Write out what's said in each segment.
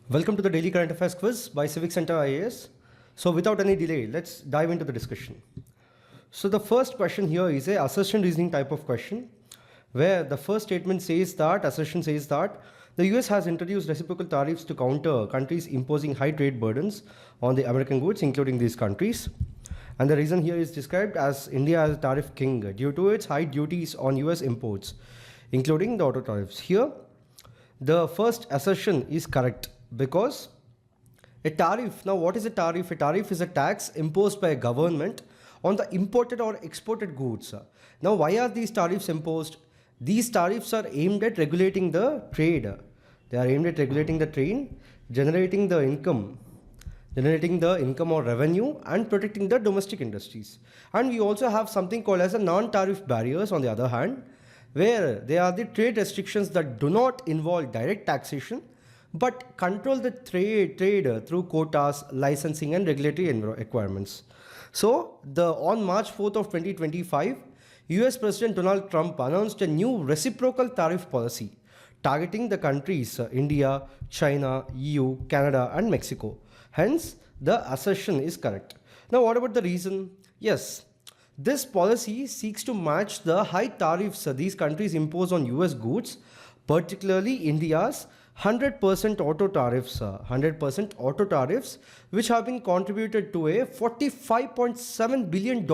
Welcome to the Daily Current Affairs Quiz by CivicCentre IAS. So without any delay, let's dive into the discussion. So the first question here is a assertion reasoning type of question, where the first statement says that, assertion says that the US has introduced reciprocal tariffs to counter countries imposing high trade burdens on the American goods, including these countries. And the reason here is described as India as a tariff king due to its high duties on US imports, including the auto tariffs. Here, the first assertion is correct because a tariff, now what is a tariff? A tariff is a tax imposed by a government on the imported or exported goods. Now why are these tariffs imposed? These tariffs are aimed at regulating the trade. They are aimed at regulating the trade, generating the income or revenue, and protecting the domestic industries. And we also have something called as a non-tariff barriers on the other hand, where they are the trade restrictions that do not involve direct taxation but control the trade through quotas, licensing and regulatory requirements. So on March 4th of 2025, US President Donald Trump announced a new reciprocal tariff policy targeting the countries India, China, EU, Canada and Mexico. Hence, the assertion is correct. Now, what about the reason? Yes, this policy seeks to match the high tariffs these countries impose on US goods, particularly India's 100% auto tariffs, which have been contributed to a $45.7 billion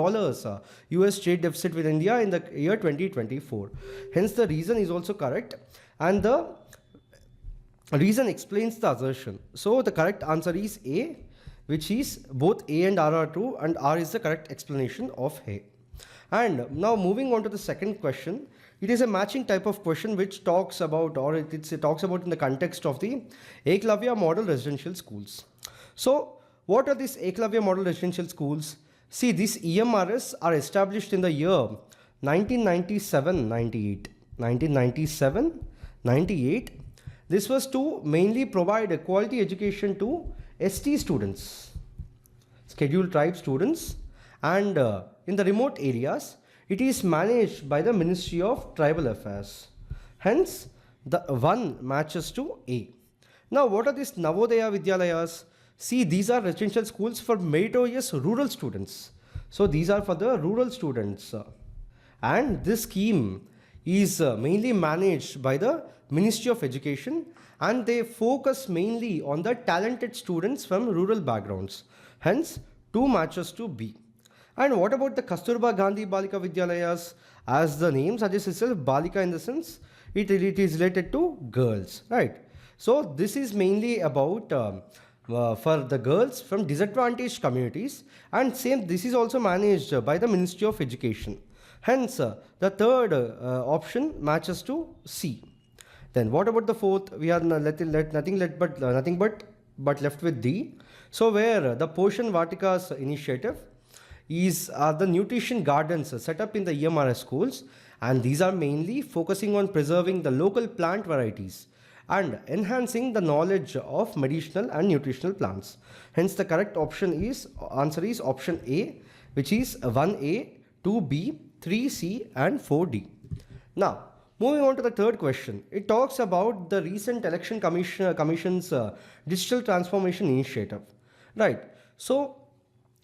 US trade deficit with India in the year 2024. Hence, the reason is also correct, and the reason explains the assertion. So the correct answer is A, which is both A and R are true, and R is the correct explanation of A. And now moving on to the second question, it is a matching type of question which talks about, or it talks about in the context of the Eklavya model residential schools. So what are these Eklavya model residential schools? See, these EMRS are established in the year 1997-98. 1997-98. This was to mainly provide a quality education to ST students, scheduled tribe students, and in the remote areas. It is managed by the Ministry of Tribal Affairs. Hence, the 1 matches to A. Now, what are these Navodaya Vidyalayas? See, these are residential schools for meritorious rural students. So, these are for the rural students. And this scheme is mainly managed by the Ministry of Education, and they focus mainly on the talented students from rural backgrounds. Hence, 2 matches to B. And what about the Kasturba Gandhi Balika Vidyalayas? As the name suggests itself, Balika in the sense, it is related to girls, right? So this is mainly about for the girls from disadvantaged communities, and this is also managed by the Ministry of Education. Hence, the third option matches to C. Then what about the fourth? We are nothing but left with D. So where the Poshan Vatikas initiative are the nutrition gardens set up in the EMRS schools, and these are mainly focusing on preserving the local plant varieties and enhancing the knowledge of medicinal and nutritional plants. Hence, the correct answer is option A, which is 1A, 2B, 3C and 4D. Now, moving on to the third question, it talks about the recent Election Commission's digital transformation initiative, right? So,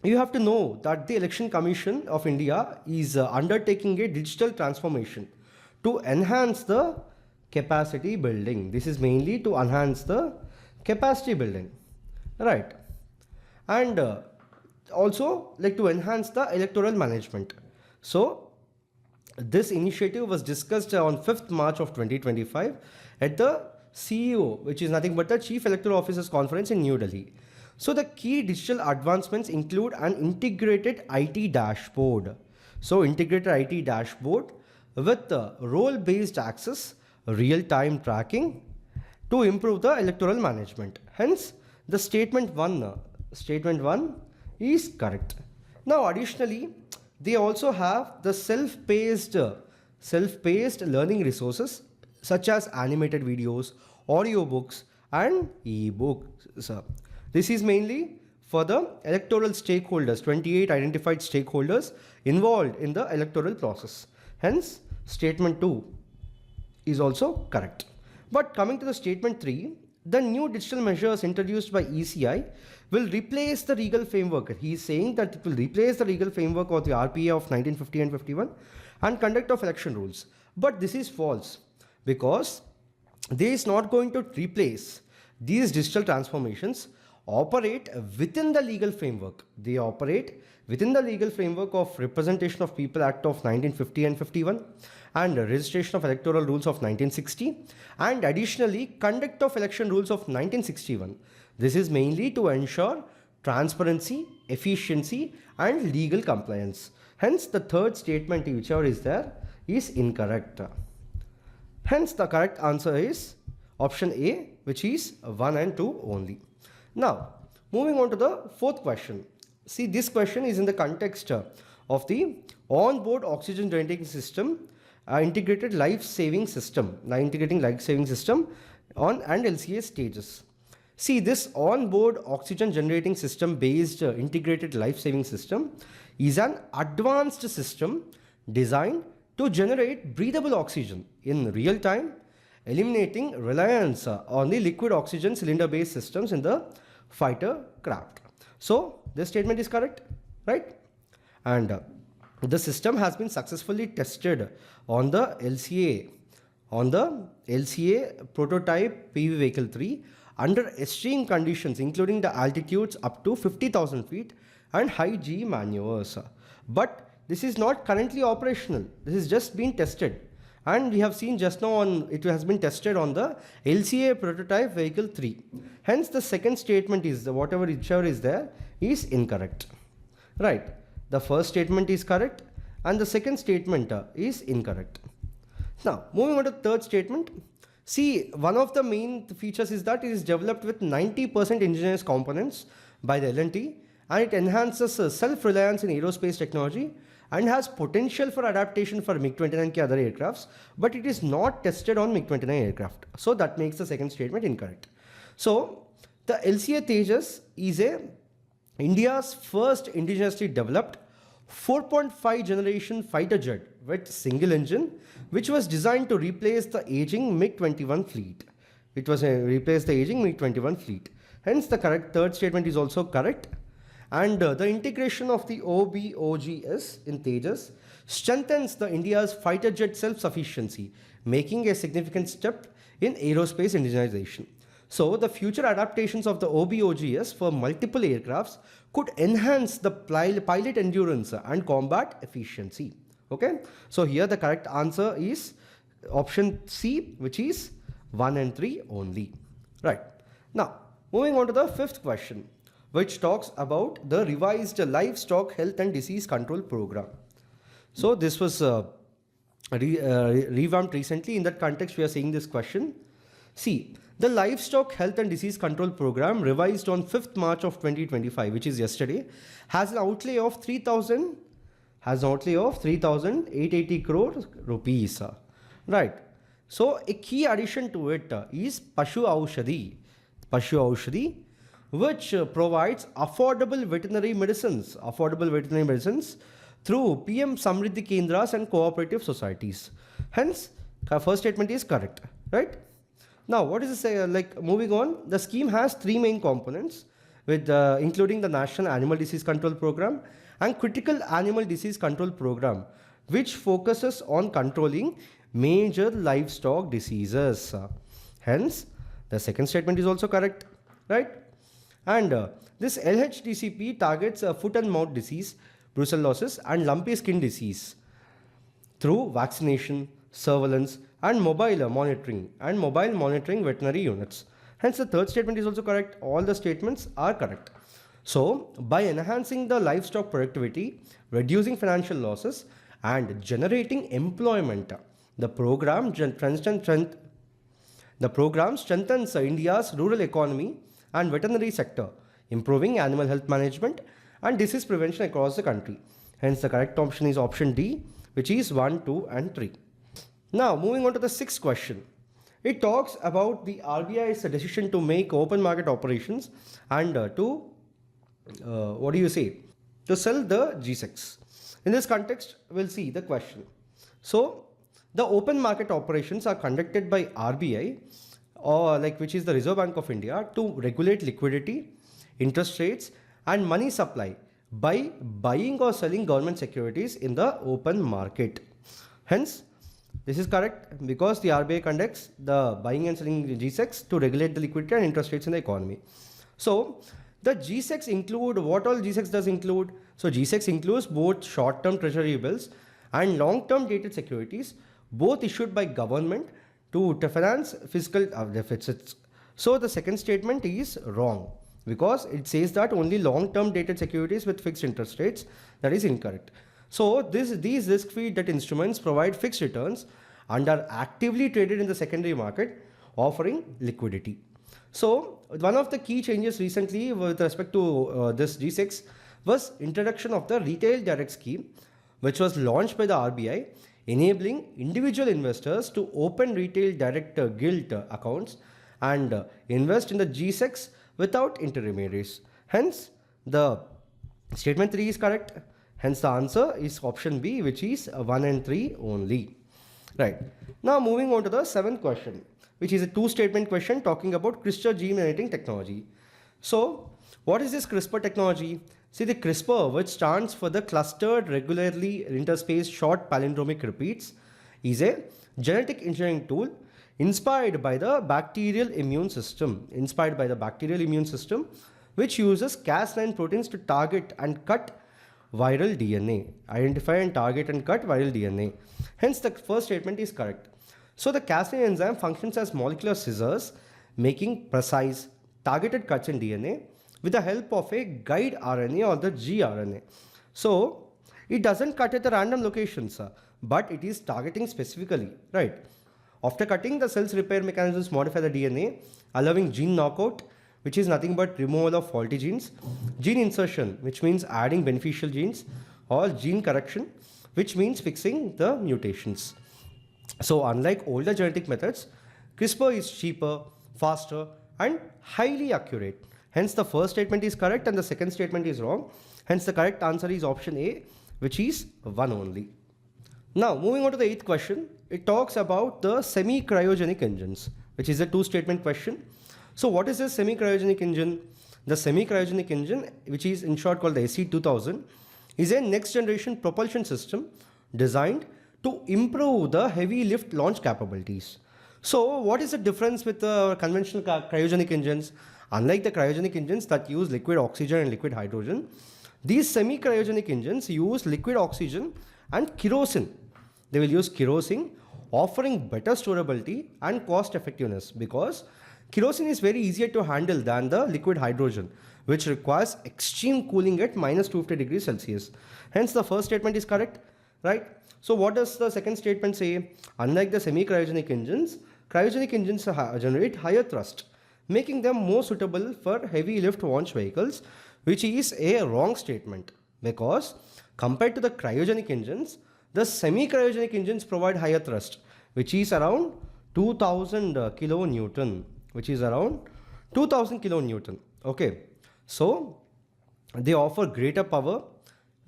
you have to know that the Election Commission of India is undertaking a digital transformation to enhance the capacity building. This is mainly to enhance the capacity building, right? And also like to enhance the electoral management. So this initiative was discussed on 5th March of 2025 at the CEO, which is nothing but the Chief Electoral Officers Conference in New Delhi. So the key digital advancements include an integrated IT dashboard. So integrated IT dashboard with role-based access, real-time tracking to improve the electoral management. Hence, the statement 1 is correct. Now, additionally, they also have the self-paced learning resources such as animated videos, audiobooks, and e-books. This is mainly for the electoral stakeholders, 28 identified stakeholders involved in the electoral process. Hence, statement 2 is also correct. But coming to the statement 3, the new digital measures introduced by ECI will replace the legal framework. He is saying that it will replace the legal framework of the RPA of 1950 and 51 and conduct of election rules. But this is false, because this is not going to replace. These digital transformations operate within the legal framework. They operate within the legal framework of Representation of People Act of 1950 and 51 and Registration of Electoral Rules of 1960 and additionally Conduct of Election Rules of 1961. This is mainly to ensure transparency, efficiency and legal compliance. Hence the third statement, whichever is there, is incorrect. Hence the correct answer is option A, which is 1 and 2 only. Now moving on to the fourth question. See, this question is in the context of the on-board oxygen generating system, integrated life-saving system, integrating life-saving system on and LCA stages. See, this on-board oxygen generating system based integrated life-saving system is an advanced system designed to generate breathable oxygen in real time, eliminating reliance on the liquid oxygen cylinder based systems in the fighter craft. So this statement is correct, right? And the system has been successfully tested on the LCA prototype PV vehicle 3 under extreme conditions, including the altitudes up to 50,000 feet and high G maneuvers. But this is not currently operational. This is just being tested. And we have seen just now it has been tested on the LCA prototype vehicle 3. Hence the second statement is whichever is there is incorrect. Right. The first statement is correct and the second statement is incorrect. Now moving on to the third statement. See, one of the main features is that it is developed with 90% indigenous components by the L&T and it enhances self-reliance in aerospace technology and has potential for adaptation for MiG-29K other aircrafts, but it is not tested on MiG-29 aircraft. So that makes the second statement incorrect. So the LCA Tejas is India's first indigenously developed 4.5 generation fighter jet with single engine, which was designed to replace the aging MiG-21 fleet. It was replace the aging MiG-21 fleet. Hence the correct third statement is also correct. And the integration of the OBOGS in Tejas strengthens the India's fighter jet self-sufficiency, making a significant step in aerospace indigenization. So the future adaptations of the OBOGS for multiple aircrafts could enhance the pilot endurance and combat efficiency. Okay, so here the correct answer is option C, which is 1 and 3 only. Right. Now moving on to the fifth question, which talks about the revised livestock health and disease control program. So this was revamped recently. In that context, we are seeing this question. See, the livestock health and disease control program revised on 5th March of 2025, which is yesterday, has an outlay of 3,880 crore rupees. Right. So a key addition to it is Pashu Aushadhi, which provides affordable veterinary medicines through PM Samriddhi Kendras and cooperative societies. Hence, first statement is correct, right? Now, what is this? Moving on, the scheme has three main components, with including the National Animal Disease Control Program and Critical Animal Disease Control Program, which focuses on controlling major livestock diseases. Hence, the second statement is also correct, right? And this LHDCP targets foot and mouth disease, brucellosis and lumpy skin disease through vaccination, surveillance and mobile monitoring veterinary units. Hence the third statement is also correct. All the statements are correct. So by enhancing the livestock productivity, reducing financial losses and generating employment, the program strengthens India's rural economy and veterinary sector, improving animal health management and disease prevention across the country. Hence the correct option is option D, which is 1, 2 and 3. Now moving on to the sixth question. It talks about the RBI's decision to make open market operations and to sell the G6. In this context, we'll see the question. So the open market operations are conducted by RBI or like which is the Reserve Bank of India, to regulate liquidity, interest rates and money supply by buying or selling government securities in the open market. Hence, this is correct because the RBI conducts the buying and selling G-Secs to regulate the liquidity and interest rates in the economy. So, the G-Secs include, what all G-Secs does include? So, G-Secs includes both short-term treasury bills and long-term dated securities, both issued by government to finance fiscal deficits. So, the second statement is wrong because it says that only long-term dated securities with fixed interest rates. That is incorrect. So, these risk-free debt instruments provide fixed returns and are actively traded in the secondary market, offering liquidity. So, one of the key changes recently with respect to this G6 was introduction of the retail direct scheme, which was launched by the RBI, enabling individual investors to open retail direct gilt accounts and invest in the G6 without intermediaries. Hence, the statement 3 is correct. Hence, the answer is option B, which is 1 and 3 only. Right. Now, moving on to the 7th question, which is a two-statement question talking about CRISPR gene editing technology. So, what is this CRISPR technology? See, the CRISPR, which stands for the clustered regularly interspaced short palindromic repeats, is a genetic engineering tool inspired by the bacterial immune system, which uses Cas9 proteins to target and cut viral DNA, identify and target and cut viral DNA. Hence, the first statement is correct. So, the Cas9 enzyme functions as molecular scissors, making precise, targeted cuts in DNA with the help of a guide RNA or the gRNA. So, it doesn't cut at the random locations, but it is targeting specifically, right? After cutting, the cell's repair mechanisms modify the DNA, allowing gene knockout, which is nothing but removal of faulty genes, gene insertion, which means adding beneficial genes, or gene correction, which means fixing the mutations. So, unlike older genetic methods, CRISPR is cheaper, faster, and highly accurate. Hence, the first statement is correct and the second statement is wrong. Hence, the correct answer is option A, which is 1 only. Now, moving on to the 8th question, it talks about the semi-cryogenic engines, which is a two-statement question. So, what is a semi-cryogenic engine? The semi-cryogenic engine, which is in short called the SC2000, is a next-generation propulsion system designed to improve the heavy lift launch capabilities. So, what is the difference with the conventional cryogenic engines? Unlike the cryogenic engines that use liquid oxygen and liquid hydrogen, these semi-cryogenic engines use liquid oxygen and kerosene. They will use kerosene, offering better storability and cost effectiveness because kerosene is very easier to handle than the liquid hydrogen, which requires extreme cooling at minus 250 degrees Celsius. Hence, the first statement is correct, right? So, what does the second statement say? Unlike the semi-cryogenic engines generate higher thrust, making them more suitable for heavy lift launch vehicles, which is a wrong statement because compared to the cryogenic engines, the semi-cryogenic engines provide higher thrust, which is around 2000 kilonewton, Okay, so they offer greater power.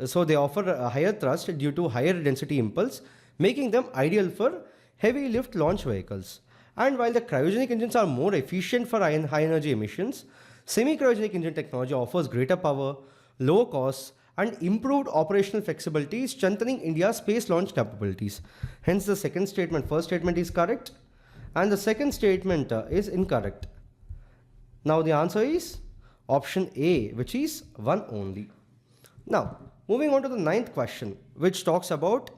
So they offer a higher thrust due to higher density impulse, making them ideal for heavy lift launch vehicles. And while the cryogenic engines are more efficient for high energy emissions, semi-cryogenic engine technology offers greater power, lower costs, and improved operational flexibility, strengthening India's space launch capabilities. Hence, the first statement is correct, and the second statement is incorrect. Now, the answer is option A, which is 1 only. Now, moving on to the 9th question, which talks about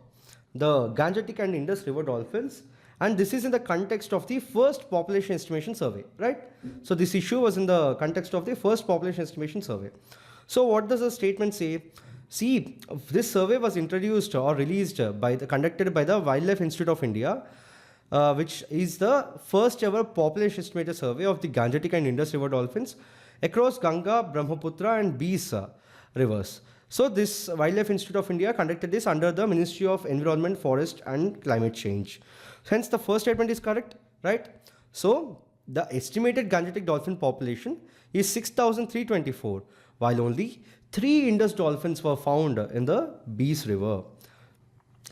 the Gangetic and Indus River dolphins, and this is in the context of the first population estimation survey, right? So, this issue was in the context of the first population estimation survey. So, what does the statement say? See, this survey was introduced or released conducted by the Wildlife Institute of India, which is the first ever population estimator survey of the Gangetic and Indus River dolphins across Ganga, Brahmaputra and Beas rivers. So, this Wildlife Institute of India conducted this under the Ministry of Environment, Forest and Climate Change. Hence, the first statement is correct, right? So, the estimated Gangetic dolphin population is 6,324, while only 3 Indus dolphins were found in the Beas River.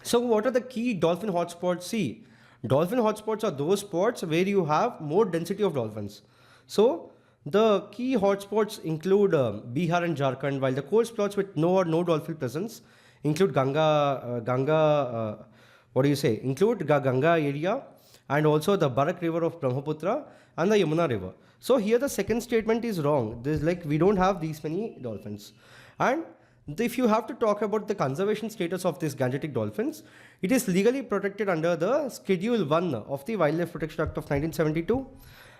So, what are the key dolphin hotspots? See, Dolphin hotspots are those spots where you have more density of dolphins. So the key hotspots include Bihar and Jharkhand, while the cold spots with no or no dolphin presence include Ganga area, and also the Barak river of Brahmaputra and the Yamuna river. So here the second statement is wrong. There's like we don't have these many dolphins. And if you have to talk about the conservation status of these Gangetic dolphins, it is legally protected under the Schedule 1 of the Wildlife Protection Act of 1972,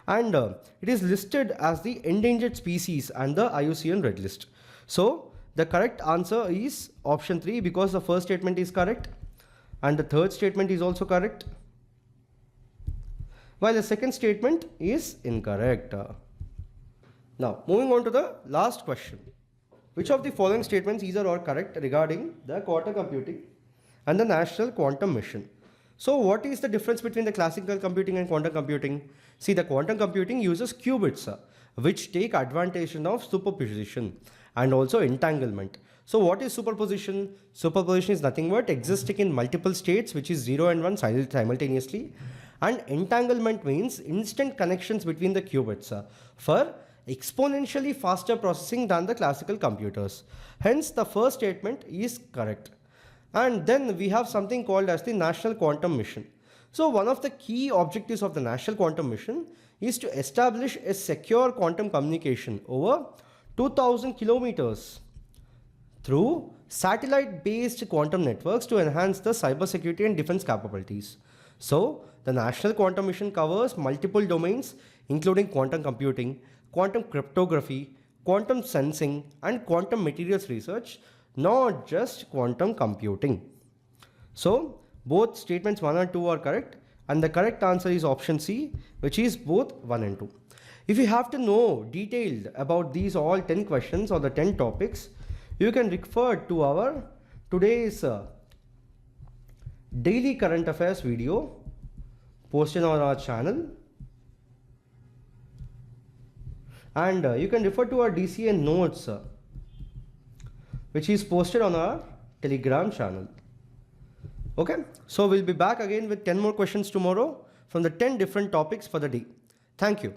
and it is listed as the endangered species and the IUCN Red List. So the correct answer is option 3, because the first statement is correct and the third statement is also correct, while the second statement is incorrect. Now moving on to the last question. Which of the following statements either are correct regarding the quantum computing and the National Quantum Mission? So what is the difference between the classical computing and quantum computing? See, the quantum computing uses qubits, which take advantage of superposition and also entanglement. So what is superposition? Superposition is nothing but existing in multiple states, which is 0 and 1 simultaneously. And entanglement means instant connections between the qubits for exponentially faster processing than the classical computers. Hence, the first statement is correct. And then we have something called as the National Quantum Mission. So one of the key objectives of the National Quantum Mission is to establish a secure quantum communication over 2000 kilometers through satellite-based quantum networks to enhance the cybersecurity and defense capabilities. So the National Quantum Mission covers multiple domains, including quantum computing, quantum cryptography, quantum sensing, and quantum materials research, not just quantum computing. So both statements 1 and 2 are correct, and the correct answer is option C, which is both 1 and 2. If you have to know detailed about these all 10 questions or the 10 topics, you can refer to our today's daily current affairs video posted on our channel, and you can refer to our DCA notes which is posted on our Telegram channel. Okay, so we'll be back again with 10 more questions tomorrow from the 10 different topics for the day. Thank you.